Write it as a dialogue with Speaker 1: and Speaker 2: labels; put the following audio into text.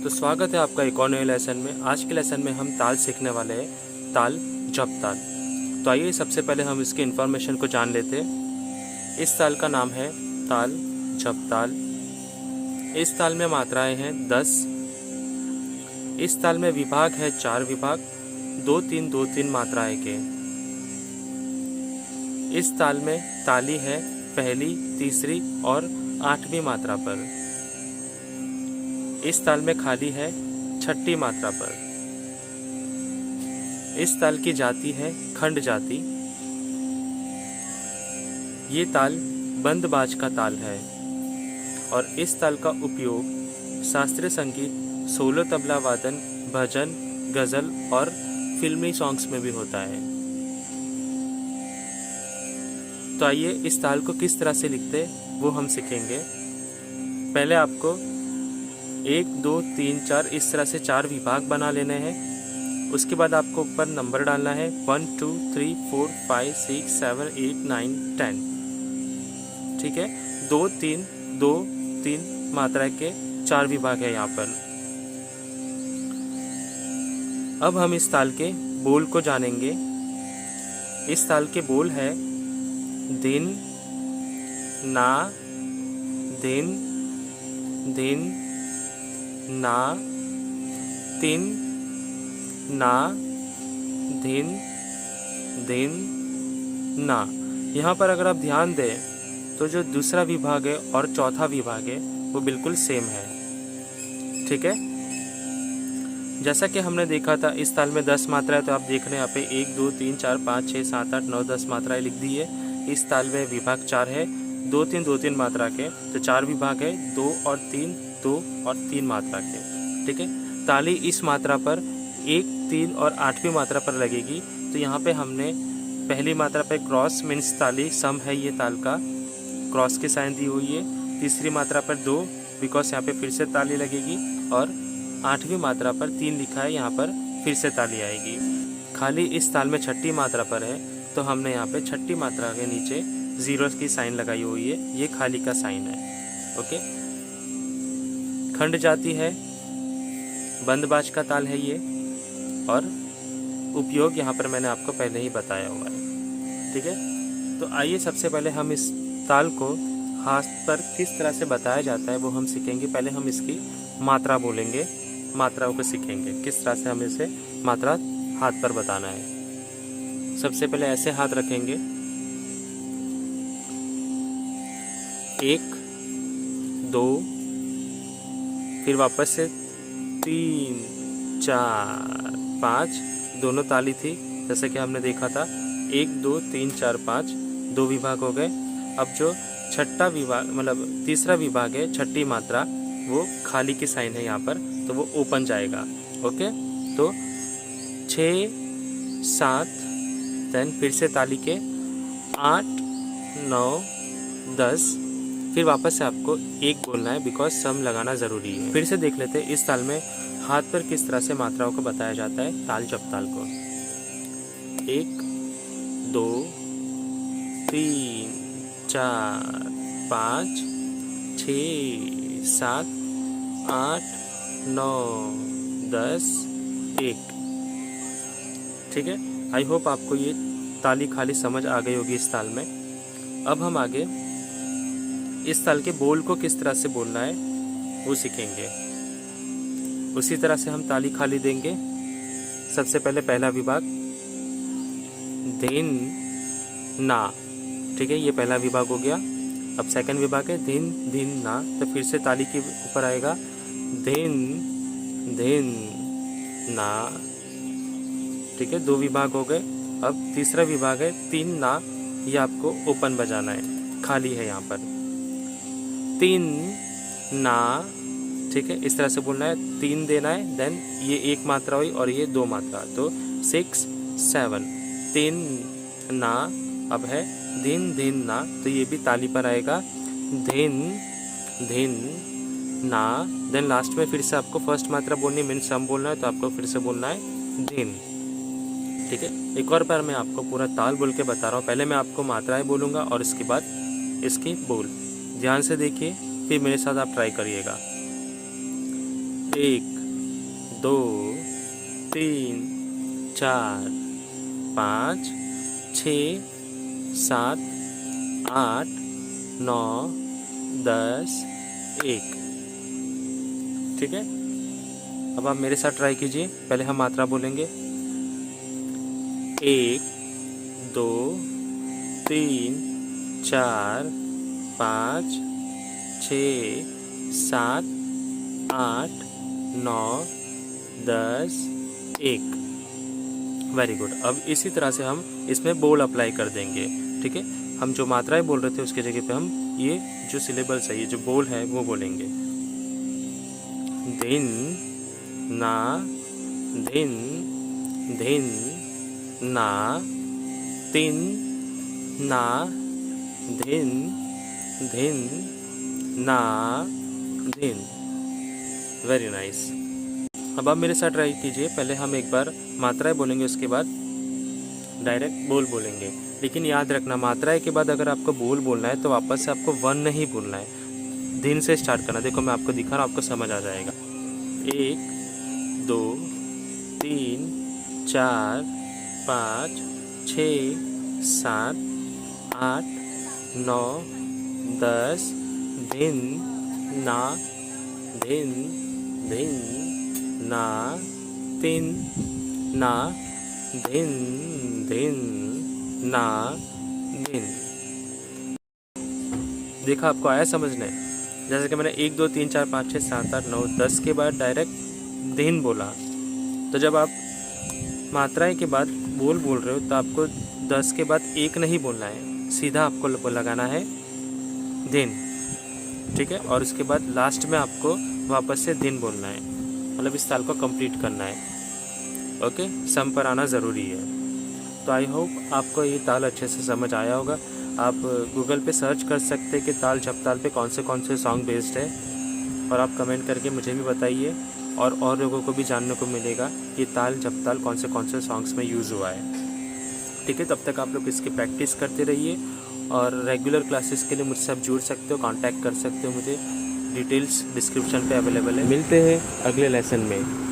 Speaker 1: तो स्वागत है आपका एक और नए लेसन में। आज के लेसन में हम ताल सीखने वाले हैं, ताल जप ताल। तो आइए सबसे पहले हम इसकी इन्फॉर्मेशन को जान लेते हैं। इस ताल का नाम है ताल जप ताल। इस ताल में मात्राएं हैं 10। इस ताल में विभाग है 4 विभाग, 2-3-2-3 मात्राएं के। इस ताल में ताली है पहली, तीसरी और 8वीं मात्रा पर। इस ताल में खाली है 6ठी मात्रा पर। इस ताल की जाति है खंड जाति। ये ताल बंद बाज का ताल है और इस ताल का उपयोग शास्त्रीय संगीत, सोलो तबला वादन, भजन, गजल और फिल्मी सॉन्ग्स में भी होता है। तो आइए इस ताल को किस तरह से लिखते वो हम सीखेंगे। पहले आपको 1, 2, 3, 4 इस तरह से 4 विभाग बना लेने हैं। उसके बाद आपको ऊपर नंबर डालना है 1, 2, 3, 4, 5, 6, 7, 8, 9, 10। ठीक है, 2, 3, 2, 3 मात्रा के 4 विभाग है यहाँ पर। अब हम इस ताल के बोल को जानेंगे। इस ताल के बोल है दिन, ना, दिन, दिन, ना, तिन, ना, धिन, दिन, ना। यहाँ पर अगर आप ध्यान दें तो जो दूसरा विभाग है और चौथा विभाग है वो बिल्कुल सेम है। ठीक है, जैसा कि हमने देखा था इस ताल में 10 मात्राएं, तो आप देख रहे हैं यहाँ पे 1, 2, 3, 4, 5, 6, 7, 8, 9, 10 मात्राएं लिख दी है। इस ताल में विभाग 4 है, 2-3-2-3 मात्रा के, तो 4 विभाग है, 2 और 3, 2 और 3 मात्रा के। ठीक है, ताली इस मात्रा पर 1, 3 और 8वीं मात्रा पर लगेगी। तो यहाँ पे हमने पहली मात्रा पे क्रॉस मीन्स ताली सम है, ये ताल का क्रॉस की साइन दी हुई है। तीसरी मात्रा पर 2 बिकॉज यहाँ पे फिर से ताली लगेगी, और 8वीं मात्रा पर 3 लिखा है, यहाँ पर फिर से ताली आएगी। खाली इस ताल में 6ठी मात्रा पर है, तो हमने यहाँ पे 6ठी मात्रा के नीचे 0 की साइन लगाई हुई है, ये खाली का साइन है। ओके, खंड जाति है, बंद बाज का ताल है ये, और उपयोग यहाँ पर मैंने आपको पहले ही बताया हुआ है। ठीक है, तो आइए सबसे पहले हम इस ताल को हाथ पर किस तरह से बताया जाता है वो हम सीखेंगे। पहले हम इसकी मात्रा बोलेंगे, मात्राओं को सीखेंगे किस तरह से हमें इसे मात्रा हाथ पर बताना है। सबसे पहले ऐसे हाथ रखेंगे, 1, 2, फिर वापस से 3, 4, 5, दोनों ताली थी जैसे कि हमने देखा था। 1, 2, 3, 4, 5 2 विभाग हो गए। अब जो छठा विभाग मतलब तीसरा विभाग है, 6ठी मात्रा, वो खाली की साइन है यहाँ पर, तो वो ओपन जाएगा। ओके, तो 6, 7, देन फिर से ताली के 8, 9, 10, फिर वापस से आपको 1 बोलना है बिकॉज सम लगाना ज़रूरी है। फिर से देख लेते हैं इस ताल में हाथ पर किस तरह से मात्राओं को बताया जाता है ताल जप ताल को। 1, 2, 3, 4, 5, 6, 7, 8, 9, 10, 1। ठीक है, आई होप आपको ये ताली खाली समझ आ गई होगी इस ताल में। अब हम आगे इस ताल के बोल को किस तरह से बोलना है वो सीखेंगे। उसी तरह से हम ताली खाली देंगे। सबसे पहले पहला विभाग दिन, ना। ठीक है, ये पहला विभाग हो गया। अब सेकंड विभाग है दिन, दिन, ना, तो फिर से ताली के ऊपर आएगा दिन, दिन, ना। ठीक है, 2 विभाग हो गए। अब तीसरा विभाग है 3, ना, ये आपको ओपन बजाना है, खाली है यहाँ पर 3, ना। ठीक है, इस तरह से बोलना है, 3 देना है, देन ये 1 मात्रा हुई और ये 2 मात्रा, तो 6, 7, 3, ना। अब है दिन, दिन, ना, तो ये भी ताली पर आएगा दिन, दिन, ना। देन लास्ट में फिर से आपको फर्स्ट मात्रा बोलनी है, मीन्स सम बोलना है, तो आपको फिर से बोलना है दिन। ठीक है, एक और बार मैं आपको पूरा ताल बोल के बता रहा हूँ। पहले मैं आपको मात्राएं बोलूँगा और इसके बाद इसकी बोल। ध्यान से देखिए, फिर मेरे साथ आप ट्राई करिएगा। 1 2 3 4 5 6 7 8 9 10 1। ठीक है, अब आप मेरे साथ ट्राई कीजिए। पहले हम मात्रा बोलेंगे 1 2 3 4 5 6 7 8 9 10 1। Very good. अब इसी तरह से हम इसमें बोल अप्लाई कर देंगे। ठीक है, हम जो मात्राएं बोल रहे थे उसके जगह पे हम ये जो सिलेबल्स है, ये जो बोल है वो बोलेंगे। दिन ना धिन धिन ना तिन ना धिन धिन ना धिन। Very nice. अब आप मेरे साथ ट्राई कीजिए। पहले हम एक बार मात्राएं बोलेंगे, उसके बाद डायरेक्ट बोल बोलेंगे। लेकिन याद रखना, मात्राएं के बाद अगर आपको बोल बोलना है तो वापस से आपको वन नहीं बोलना है, दिन से स्टार्ट करना। देखो मैं आपको दिखा रहा हूँ, आपको समझ आ जाएगा। 1 2 3 4 5 6 7 8 9 10 धिन ना धिन धिन ना तिन ना धिन धिन ना धिन। देखा, आपको आया समझने? जैसे कि मैंने 1 2 3 4 5 6 7 8 9 10 के बाद डायरेक्ट धिन बोला, तो जब आप मात्राएं के बाद बोल बोल रहे हो तो आपको 10 के बाद एक नहीं बोलना है, सीधा आपको लगाना है धिन। ठीक है, और उसके बाद लास्ट में आपको वापस से धिन बोलना है, मतलब इस ताल को कंप्लीट करना है। ओके, सम पर आना ज़रूरी है। तो आई होप आपको ये ताल अच्छे से समझ आया होगा। आप गूगल पे सर्च कर सकते हैं कि ताल झपताल पे कौन से सॉन्ग बेस्ड है, और आप कमेंट करके मुझे भी बताइए, और लोगों को भी जानने को मिलेगा कि ताल झपताल कौन से सॉन्ग्स में यूज़ हुआ है। ठीक है, तब तक आप लोग इसकी प्रैक्टिस करते रहिए, और रेगुलर क्लासेस के लिए मुझसे आप जुड़ सकते हो, कांटेक्ट कर सकते हो मुझे। डिटेल्स डिस्क्रिप्शन पे अवेलेबल है। मिलते हैं अगले लेसन में।